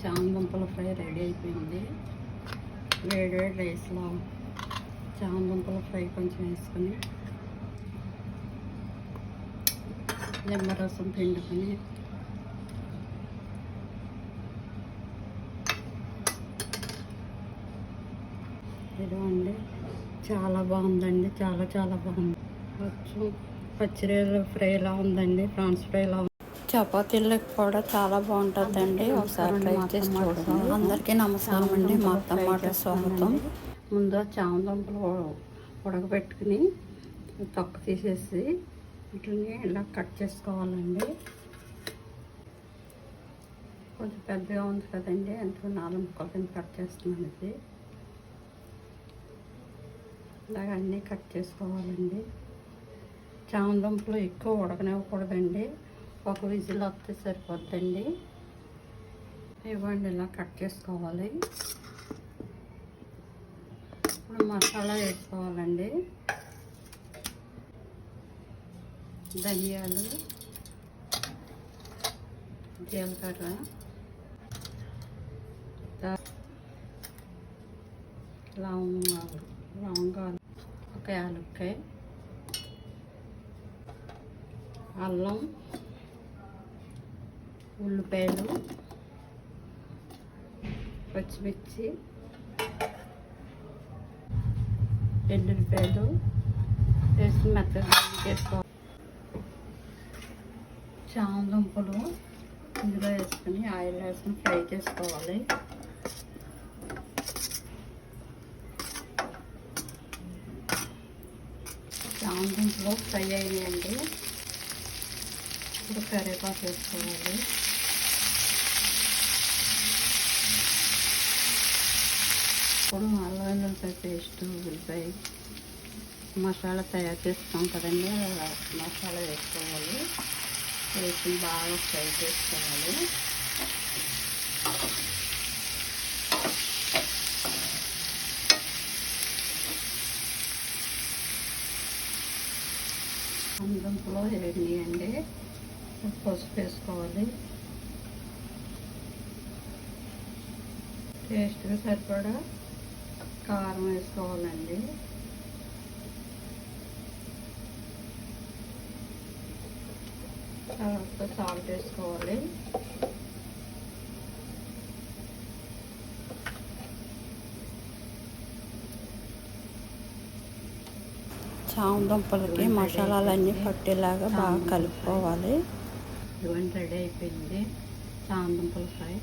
చామదుంపల fry ready అయిపోయింది. వేడి వేడి రైస్లో చామదుంపల ఫ్రై కొంచెం వేసుకొని నిమ్మరసం పిండుకొని ఇదిగోండి, చాలా బాగుందండి. చాలా చాలా బాగుంది. కొంచెం పచ్చిరొయ్యల ఫ్రైలా ఉందండి, ప్రాన్స్ ఫ్రైలా ఉంది. చపాతీలకు కూడా చాలా బాగుంటుందండి. ఒకసారి ట్రై చేసి చూడండి. అందరికీ నమస్కారం అండి. మా అత్తమ్మాట స్వాగతం. ముందు చామదుంపలు ఉడకబెట్టుకుని తొక్క తీసేసి వీటిని ఇలా కట్ చేసుకోవాలండి. కొంచెం పెద్దగా ఉంది కదండి, ఎంతో 4 ముక్కల కింద కట్ చేస్తున్నాను. ఇది ఇలాగ అన్నీ కట్ చేసుకోవాలండి. చామదుంపలు ఎక్కువ ఉడకనివ్వకూడదండి, ఒక విజిల్ వస్తే సరిపోద్దండి. ఇవ్వండి, ఇలా కట్ చేసుకోవాలి. ఇప్పుడు మసాలా వేసుకోవాలండి. ధనియాలు, జీలకర్ర, లవంగాలు, ఒక యాలక్కాయ, అల్లం, ఉల్లిపాయలు, పచ్చిమిర్చి, ఎల్లుల్లిపాయలు వేసి మెత్తగా చేసుకోవాలి. చామదుంపలు ఇందులో వేసుకుని ఆయిల్ వేసుకుని ఫ్రై చేసుకోవాలి. చామదుంపలు ఫ్రై అయ్యాయండి. ఇప్పుడు కరివేపాకు వేసుకోవాలి. ఇప్పుడు అల్లం వెల్లుల్లిపాయ పేస్ట్, ఉల్లిపాయ మసాలా తయారు చేస్తాం కదండి, మసాలా వేసుకోవాలి. వేసి బాగా ఫ్రై చేసుకోవాలి. చామదుంపలో వేయండి. పసుపు వేసుకోవాలి. టేస్ట్గా సరిపడా కారం వేసుకోవాలండి. తర్వాత సాల్ట్ వేసుకోవాలి. చామదుంపలకి మసాలాలన్నీ పట్టేలాగా బాగా కలుపుకోవాలి. ఇవన్నీ రెడీ అయిపోయింది చామదుంపల ఫ్రై.